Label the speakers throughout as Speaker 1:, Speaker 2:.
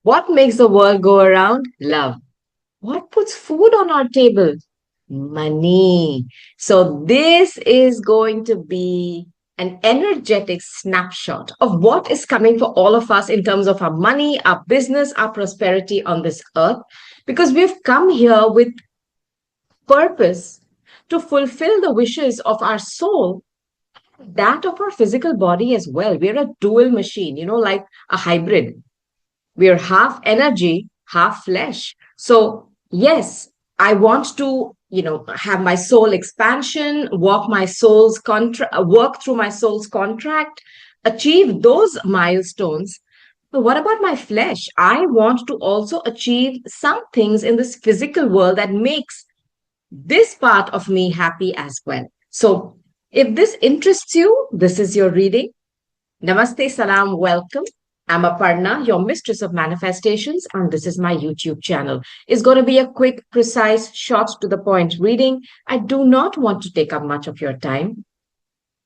Speaker 1: What makes the world go around? Love. What puts food on our table? Money. So, this is going to be an energetic snapshot of what is coming for all of us in terms of our money, our business, our prosperity on this earth. Because we've come here with purpose to fulfill the wishes of our soul, that of our physical body as well. We're a dual machine, like a hybrid. We're half energy, half flesh. So, yes, I want to, have my soul expansion, work through my soul's contract, achieve those milestones. But what about my flesh? I want to also achieve some things in this physical world that makes this part of me happy as well. So, if this interests you, this is your reading. Namaste, salam, welcome. I'm Aparna, your mistress of manifestations, and this is my YouTube channel. It's going to be a quick, precise, short to the point reading. I do not want to take up much of your time,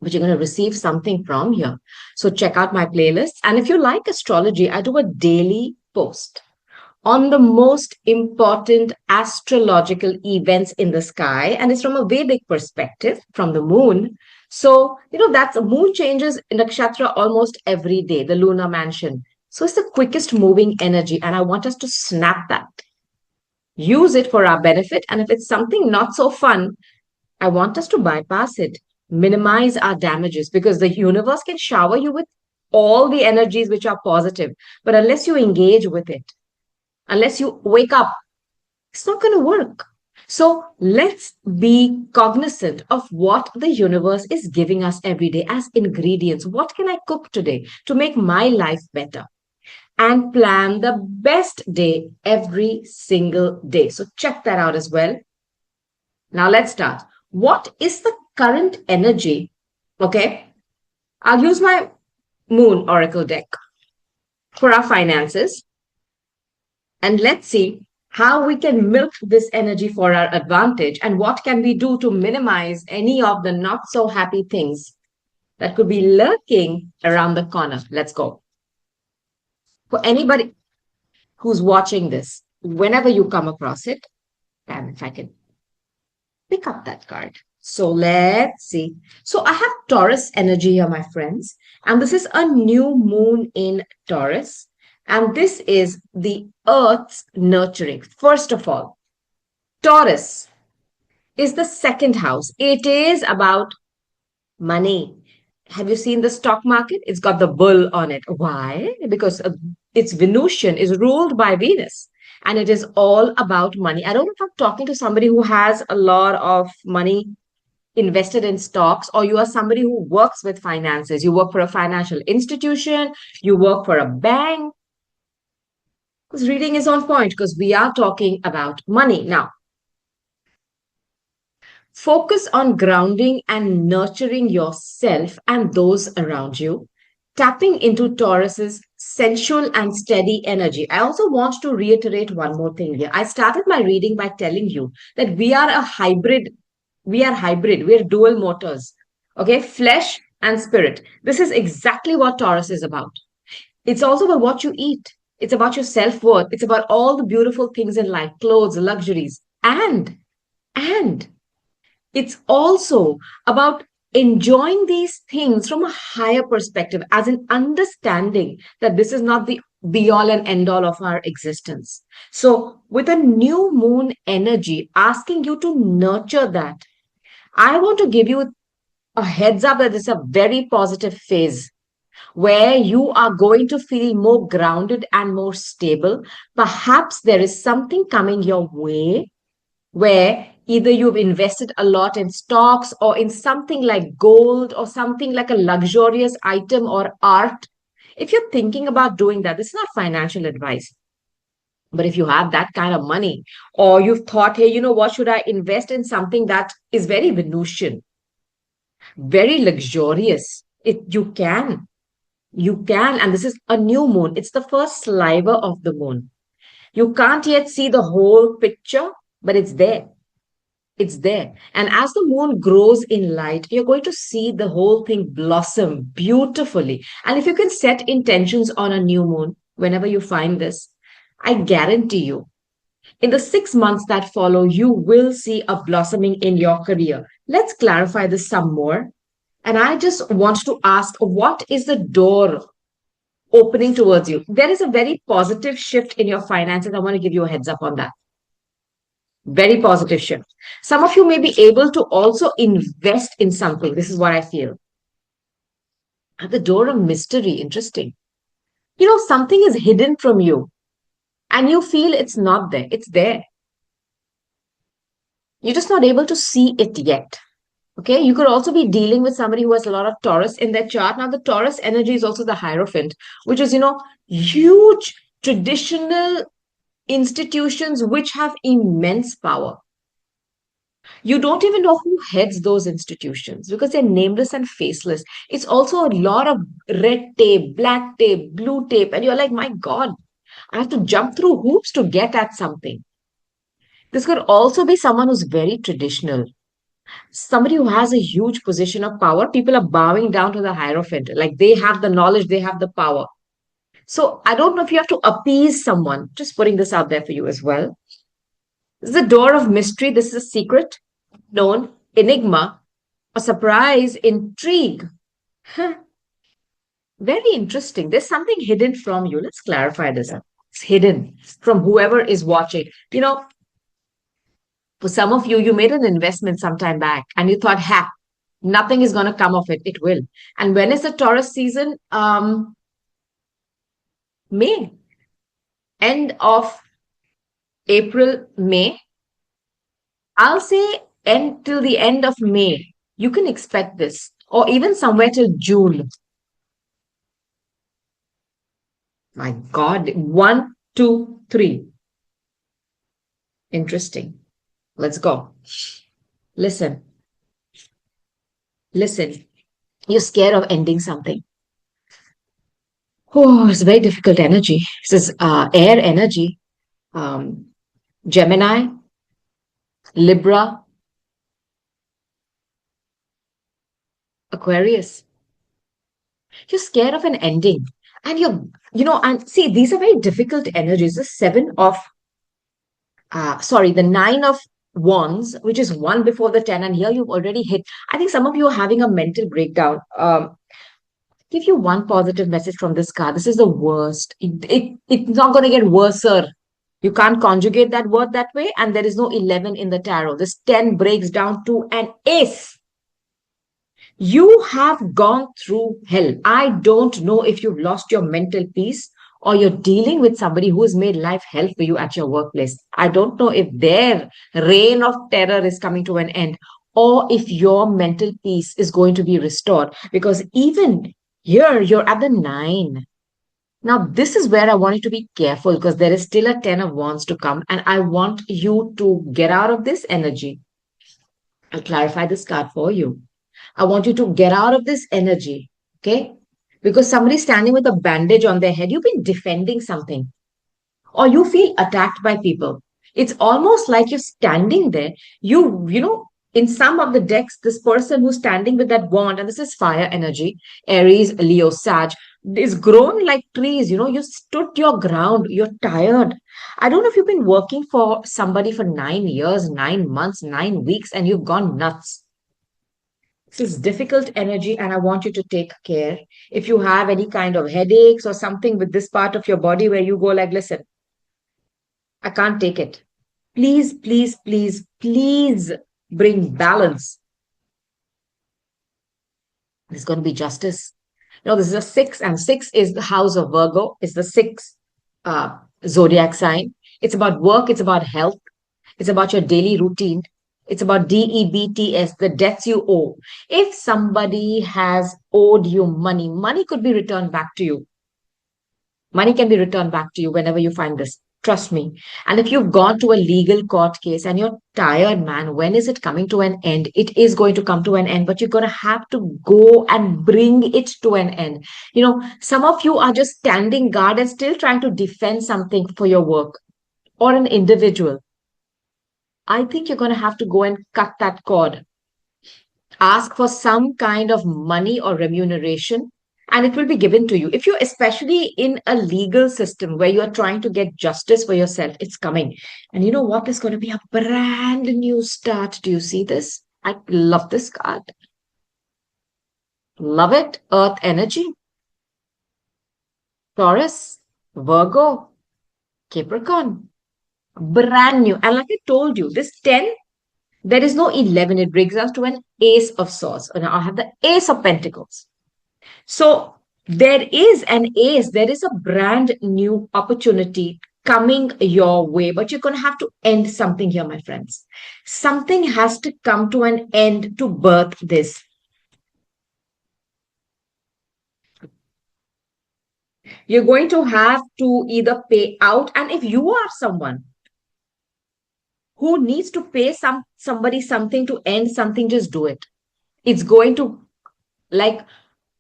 Speaker 1: but you're going to receive something from here. So check out my playlists. And if you like astrology, I do a daily post on the most important astrological events in the sky, and it's from a Vedic perspective, from the moon. So, that's moon changes in nakshatra almost every day, the lunar mansion. So it's the quickest moving energy, and I want us to snap that. Use it for our benefit. And if it's something not so fun, I want us to bypass it, minimize our damages, because the universe can shower you with all the energies which are positive. But unless you engage with it, unless you wake up, it's not going to work. So let's be cognizant of what the universe is giving us every day as ingredients. What can I cook today to make my life better? And plan the best day every single day. So check that out as well. Now let's start. What is the current energy? Okay. I'll use my Moon Oracle deck for our finances. And let's see how we can milk this energy for our advantage and what can we do to minimize any of the not so happy things that could be lurking around the corner. Let's go. For anybody who's watching this, whenever you come across it, and if I can pick up that card. So let's see. So I have Taurus energy here, my friends, and this is a new moon in Taurus. And this is the earth's nurturing. First of all, Taurus is the second house. It is about money. Have you seen the stock market? It's got the bull on it. Why? Because its Venusian is ruled by Venus. And it is all about money. I don't know if I'm talking to somebody who has a lot of money invested in stocks, or you are somebody who works with finances. You work for a financial institution, you work for a bank. This reading is on point because we are talking about money. Now, focus on grounding and nurturing yourself and those around you, tapping into Taurus's sensual and steady energy. I also want to reiterate one more thing here. I started my reading by telling you that we are a hybrid. We are hybrid. We are dual motors. Okay, flesh and spirit. This is exactly what Taurus is about. It's also about what you eat. It's about your self-worth. It's about all the beautiful things in life, clothes, luxuries. And it's also about enjoying these things from a higher perspective, as in understanding that this is not the be all and end all of our existence. So, with a new moon energy asking you to nurture that, I want to give you a heads up that this is a very positive phase where you are going to feel more grounded and more stable. Perhaps there is something coming your way where either you've invested a lot in stocks or in something like gold or something like a luxurious item or art. If you're thinking about doing that, this is not financial advice. But if you have that kind of money, or you've thought, hey, what should I invest in something that is very Venusian, very luxurious? You can, and this is a new moon. It's the first sliver of the moon. You can't yet see the whole picture, but it's there. It's there. And as the moon grows in light, you're going to see the whole thing blossom beautifully. And if you can set intentions on a new moon, whenever you find this, I guarantee you, in the 6 months that follow, you will see a blossoming in your career. Let's clarify this some more. And I just want to ask, what is the door opening towards you? There is a very positive shift in your finances. I want to give you a heads up on that. Very positive shift. Some of you may be able to also invest in something. This is what I feel. At the door of mystery, interesting. Something is hidden from you and you feel it's not there. It's there. You're just not able to see it yet. Okay, you could also be dealing with somebody who has a lot of Taurus in their chart. Now, the Taurus energy is also the Hierophant, which is, huge traditional institutions which have immense power. You don't even know who heads those institutions because they're nameless and faceless. It's also a lot of red tape, black tape, blue tape, and you're like, my God, I have to jump through hoops to get at something. This could also be someone who's very traditional, somebody who has a huge position of power. People are bowing down to the Hierophant. Like they have the knowledge, they have the power. So I don't know if you have to appease someone. Just putting this out there for you as well. This is the door of mystery. This is a secret, known, enigma, a surprise, intrigue. Huh. Very interesting. There's something hidden from you. Let's clarify this. It's hidden from whoever is watching. For some of you, you made an investment some time back and you thought, ha, nothing is going to come of it. It will. And when is the Taurus season? May, end of April, May. I'll say end till the end of May. You can expect this, or even somewhere till June. My God, one, two, three. Interesting. Let's go. Listen, listen. You're scared of ending something. Oh, it's very difficult energy. This is air energy. Um, Gemini, Libra, Aquarius. You're scared of an ending. And and see, these are very difficult energies. The the nine of wands, which is one before the 10. And here you've already hit. I think some of you are having a mental breakdown. Give you one positive message from this card. This is the worst. It's not going to get worser. You can't conjugate that word that way. And there is no 11 in the tarot. This 10 breaks down to an ace. You have gone through hell. I don't know if you've lost your mental peace or you're dealing with somebody who has made life hell for you at your workplace. I don't know if their reign of terror is coming to an end or if your mental peace is going to be restored. Because even here, you're at the 9. Now, this is where I want you to be careful because there is still a 10 of wands to come. And I want you to get out of this energy. I'll clarify this card for you. I want you to get out of this energy, okay? Because somebody's standing with a bandage on their head. You've been defending something, or you feel attacked by people. It's almost like you're standing there. In some of the decks, this person who's standing with that wand, and this is fire energy, Aries, Leo, Sag, is grown like trees. You stood your ground. You're tired. I don't know if you've been working for somebody for 9 years, 9 months, 9 weeks, and you've gone nuts. This is difficult energy, and I want you to take care. If you have any kind of headaches or something with this part of your body where you go like, listen, I can't take it. Please, please, please, please bring balance. There's going to be justice. This is a 6, and 6 is the house of Virgo. It's the 6th zodiac sign. It's about work. It's about health. It's about your daily routine. It's about DEBTS, the debts you owe. If somebody has owed you money, money could be returned back to you. Money can be returned back to you whenever you find this. Trust me. And if you've gone to a legal court case and you're tired, man, when is it coming to an end? It is going to come to an end, but you're going to have to go and bring it to an end. Some of you are just standing guard and still trying to defend something for your work or an individual. I think you're going to have to go and cut that cord. Ask for some kind of money or remuneration and it will be given to you. If you're especially in a legal system where you are trying to get justice for yourself, it's coming. And you know what is going to be a brand new start? Do you see this? I love this card. Love it. Earth energy, Taurus, Virgo, Capricorn. Brand new. And like I told you, this 10, there is no 11. It brings us to an ace of swords. And I have the ace of pentacles. So there is an ace, there is a brand new opportunity coming your way, but you're going to have to end something here, my friends. Something has to come to an end to birth this. You're going to have to either pay out, and if you are someone who needs to pay somebody something to end something, just do it. It's going to, like,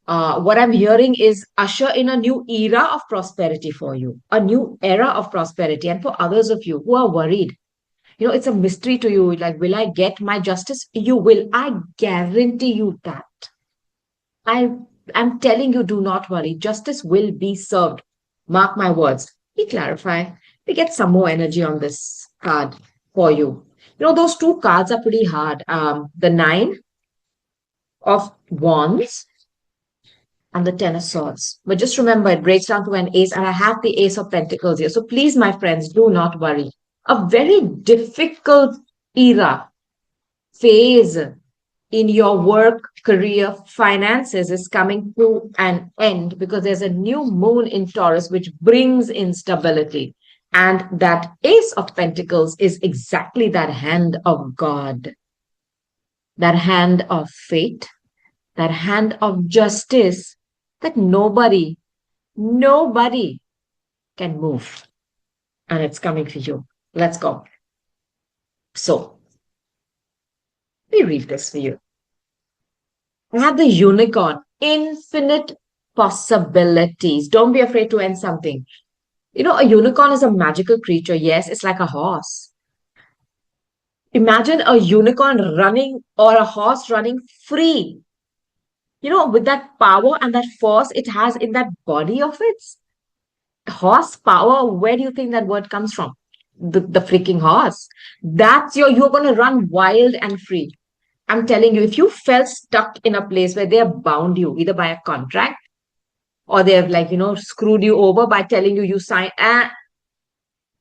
Speaker 1: what I'm hearing is usher in a new era of prosperity for you, a new era of prosperity. And for others of you who are worried, you know, it's a mystery to you. Like, will I get my justice? You will. I guarantee you that. I am telling you, do not worry. Justice will be served. Mark my words. We clarify. We get some more energy on this card for you. You know, those two cards are pretty hard. The Nine of Wands and the Ten of Swords. But just remember, it breaks down to an ace, and I have the Ace of Pentacles here. So please, my friends, do not worry. A very difficult era, phase in your work, career, finances is coming to an end because there's a new moon in Taurus, which brings instability. And that Ace of Pentacles is exactly that hand of God, that hand of fate, that hand of justice that nobody can move. And it's coming for you. Let's go. So, let me read this for you. I have the unicorn, infinite possibilities. Don't be afraid to end something. You know, a unicorn is a magical creature. Yes, it's like a horse. Imagine a unicorn running or a horse running free, you know, with that power and that force it has in that body of its. Horsepower, where do you think that word comes from? The freaking horse. You're going to run wild and free. I'm telling you, if you felt stuck in a place where they have bound you either by a contract or they have, like, you know, screwed you over by telling you sign,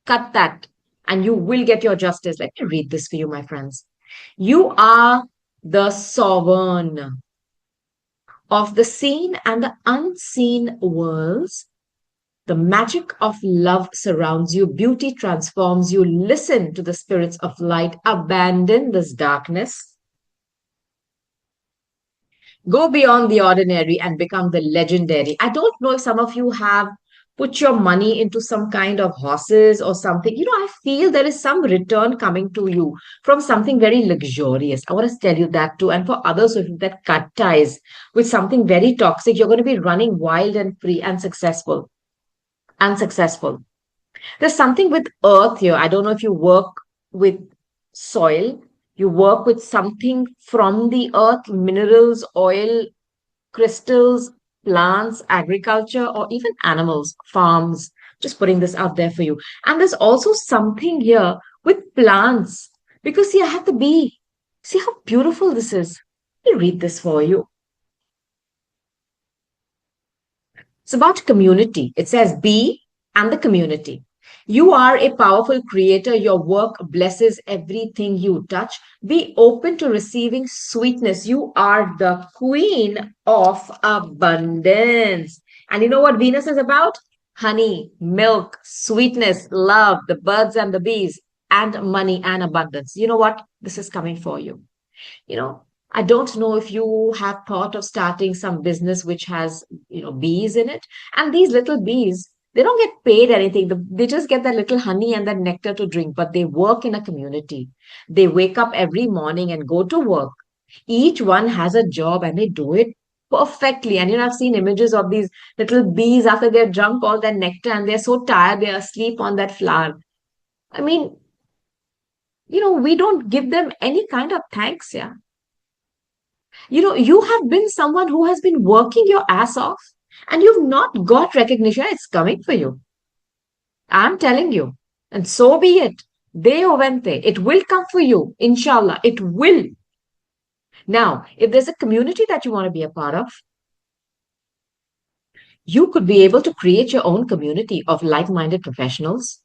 Speaker 1: cut that and you will get your justice. Let me read this for you, my friends. You are the sovereign of the seen and the unseen worlds. The magic of love surrounds you. Beauty transforms you. Listen to the spirits of light. Abandon this darkness. Go beyond the ordinary and become the legendary. I don't know if some of you have put your money into some kind of horses or something. You know, I feel there is some return coming to you from something very luxurious. I want to tell you that too. And for others of you that cut ties with something very toxic, you're going to be running wild and free and successful. Unsuccessful. There's something with earth here. I don't know if you work with soil, you work with something from the earth, minerals, oil, crystals, plants, agriculture, or even animals, farms. Just putting this out there for you. And there's also something here with plants. Because see, I have the bee. See how beautiful this is. Let me read this for you. It's about community. It says be and the community. You are a powerful creator. Your work blesses everything you touch. Be open to receiving sweetness. You are the queen of abundance. And you know what Venus is about? Honey, milk, sweetness, love, the birds and the bees, and money and abundance. You know what? This is coming for you. You know, I don't know if you have thought of starting some business which has, you know, bees in it. And these little bees, they don't get paid anything. They just get that little honey and that nectar to drink, but they work in a community. They wake up every morning and go to work. Each one has a job and they do it perfectly. And you know, I've seen images of these little bees after they've drunk all that nectar and they're so tired, they're asleep on that flower. I mean, you know, we don't give them any kind of thanks, yeah. You know, you have been someone who has been working your ass off. And you've not got recognition, it's coming for you. I'm telling you. And so be it. De ovente. It will come for you. Inshallah. It will. Now, if there's a community that you want to be a part of, you could be able to create your own community of like minded professionals.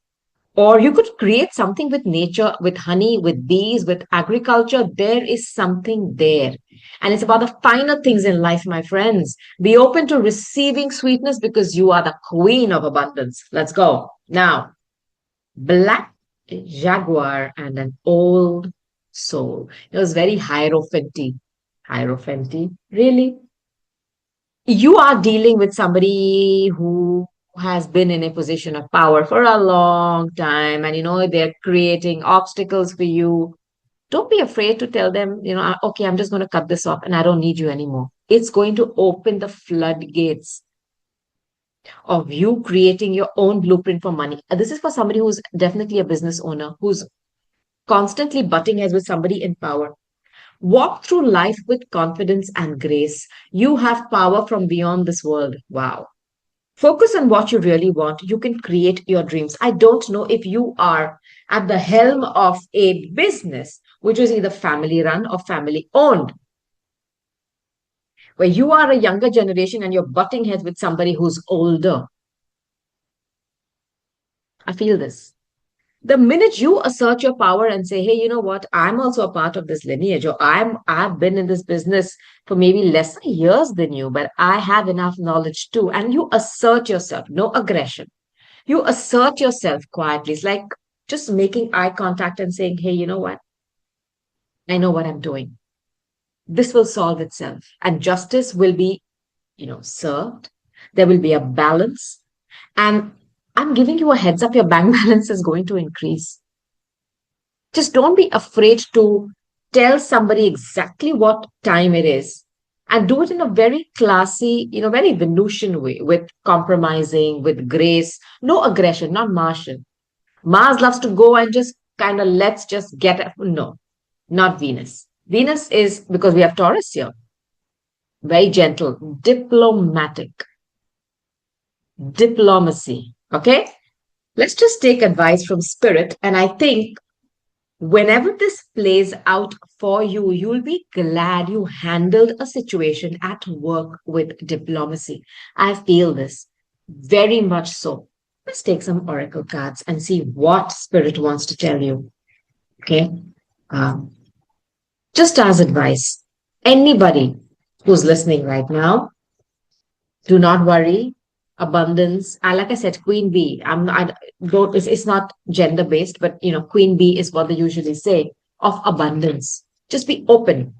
Speaker 1: Or you could create something with nature, with honey, with bees, with agriculture. There is something there. And it's about the finer things in life, my friends. Be open to receiving sweetness because you are the queen of abundance. Let's go. Now, black jaguar and an old soul. It was very hierophanty. Hierophanty? Really? You are dealing with somebody who has been in a position of power for a long time and they're creating obstacles for you. Don't be afraid to tell them, okay, I'm just going to cut this off and I don't need you anymore. It's going to open the floodgates of you creating your own blueprint for money. This is for somebody who's definitely a business owner, who's constantly butting heads with somebody in power. Walk through life with confidence and grace. You have power from beyond this world. Wow. Focus on what you really want. You can create your dreams. I don't know if you are at the helm of a business which is either family run or family owned, where you are a younger generation and you're butting heads with somebody who's older. I feel this. The minute you assert your power and say, hey, you know what, I'm also a part of this lineage, or I've been in this business for maybe less years than you, but I have enough knowledge too. And you assert yourself, no aggression. You assert yourself quietly. It's like just making eye contact and saying, hey, you know what? I know what I'm doing. This will solve itself. And justice will be, served. There will be a balance. And I'm giving you a heads up, your bank balance is going to increase. Just don't be afraid to tell somebody exactly what time it is and do it in a very classy, very Venusian way with compromising, with grace, no aggression, not Martian. Mars loves to go and just kind of let's just get it. No, not Venus. Venus is because we have Taurus here, very gentle, diplomatic, diplomacy. Okay. Let's just take advice from spirit. And I think whenever this plays out for you, you'll be glad you handled a situation at work with diplomacy. I feel this very much so. Let's take some oracle cards and see what spirit wants to tell you. Okay. Um, just as advice, anybody who's listening right now, do not worry. Abundance. Like I said, Queen Bee. I don't. It's not gender based, but Queen Bee is what they usually say of abundance. Just be open.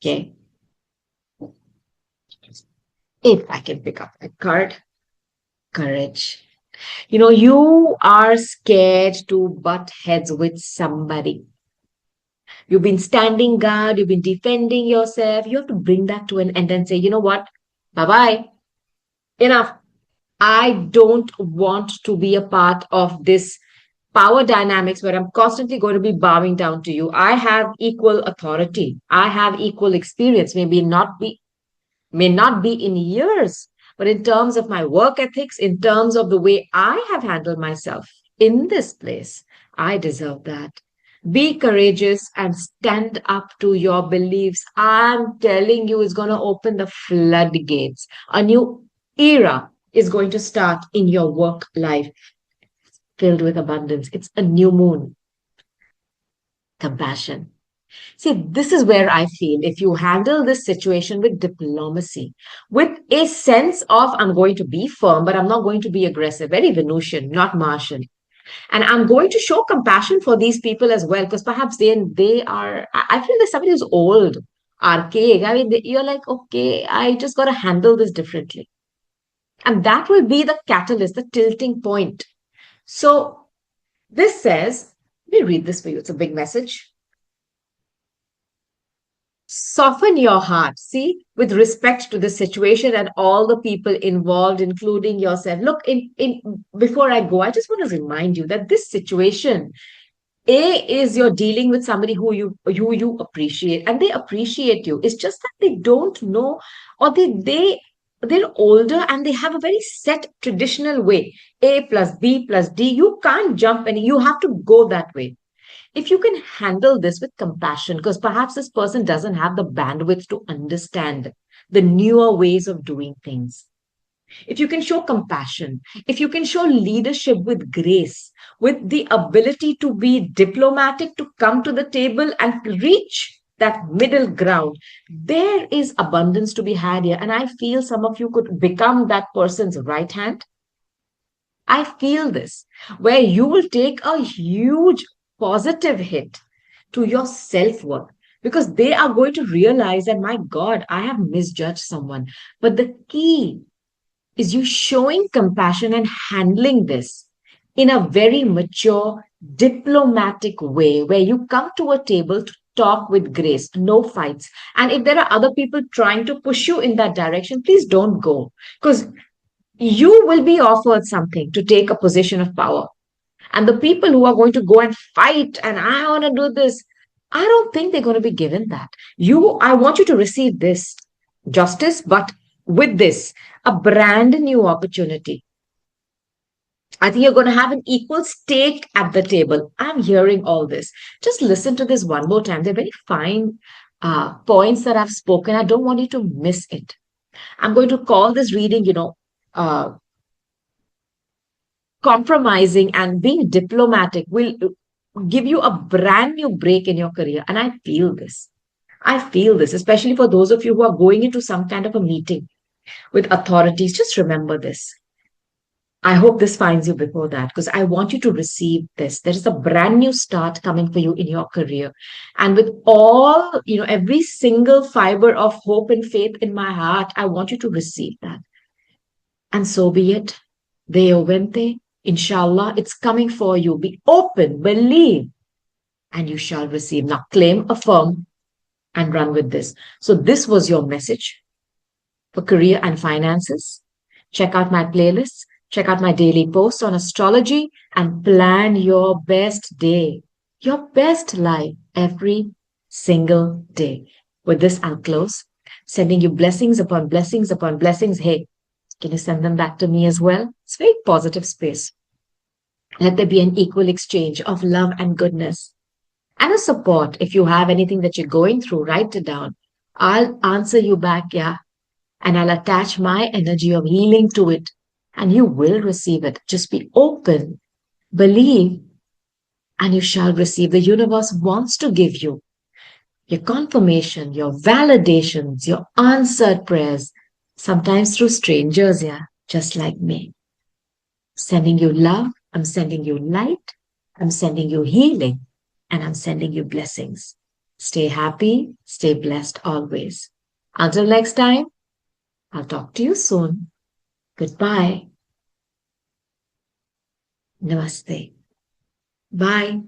Speaker 1: Okay. If I can pick up a card, courage. You are scared to butt heads with somebody. You've been standing guard, you've been defending yourself. You have to bring that to an end and say, you know what? Bye bye. Enough. I don't want to be a part of this power dynamics where I'm constantly going to be bowing down to you. I have equal authority. I have equal experience. May not be in years, but in terms of my work ethics, in terms of the way I have handled myself in this place, I deserve that. Be courageous and stand up to your beliefs. I'm telling you, it's going to open the floodgates. A new era is going to start in your work life filled with abundance. It's a new moon, compassion. See, this is where I feel if you handle this situation with diplomacy, with a sense of I'm going to be firm, but I'm not going to be aggressive, very Venusian, not Martian. And I'm going to show compassion for these people as well, because perhaps they are, I feel there's somebody who's old, archaic. I mean, you're like, okay, I just got to handle this differently. And that will be the catalyst, the tilting point. So this says, let me read this for you. It's a big message. Soften your heart, see, with respect to the situation and all the people involved, including yourself. Look, in before I go, I just want to remind you that this situation A is you're dealing with somebody who you appreciate, and they appreciate you. It's just that they don't know, or they're older and they have a very set traditional way. A plus B plus D. You can't jump any, you have to go that way. If you can handle this with compassion, because perhaps this person doesn't have the bandwidth to understand the newer ways of doing things, if you can show compassion, if you can show leadership with grace, with the ability to be diplomatic, to come to the table and reach that middle ground, there is abundance to be had here. And I feel some of you could become that person's right hand. I feel this, where you will take a huge positive hit to your self worth, because they are going to realize that, my God, I have misjudged someone. But the key is you showing compassion and handling this in a very mature, diplomatic way, where you come to a table to talk with grace, no fights. And if there are other people trying to push you in that direction, please don't go, because you will be offered something to take a position of power. And the people who are going to go and fight and I want to do this, I don't think they're going to be given that. I want you to receive this justice, but with this, a brand new opportunity. I think you're going to have an equal stake at the table. I'm hearing all this. Just listen to this one more time. They're very fine points that I've spoken. I don't want you to miss it. I'm going to call this reading, uh, compromising and being diplomatic will give you a brand new break in your career. And I feel this. I feel this, especially for those of you who are going into some kind of a meeting with authorities. Just remember this. I hope this finds you before that, because I want you to receive this. There is a brand new start coming for you in your career. And with all, every single fiber of hope and faith in my heart, I want you to receive that. And so be it. Deo vente. Inshallah, it's coming for you. Be open, believe, and you shall receive. Now claim, affirm, and run with this. So this was your message for career and finances. Check out my playlists, check out my daily posts on astrology, and plan your best day, your best life every single day. With this, I'll close, sending you blessings upon blessings upon blessings. Hey, can you send them back to me as well? It's a very positive space. Let there be an equal exchange of love and goodness and a support. If you have anything that you're going through, write it down. I'll answer you back, yeah. And I'll attach my energy of healing to it. And you will receive it. Just be open, believe, and you shall receive. The universe wants to give you your confirmation, your validations, your answered prayers, sometimes through strangers, yeah, just like me. Sending you love, I'm sending you light, I'm sending you healing, and I'm sending you blessings. Stay happy, stay blessed always. Until next time, I'll talk to you soon. Goodbye. Namaste. Bye.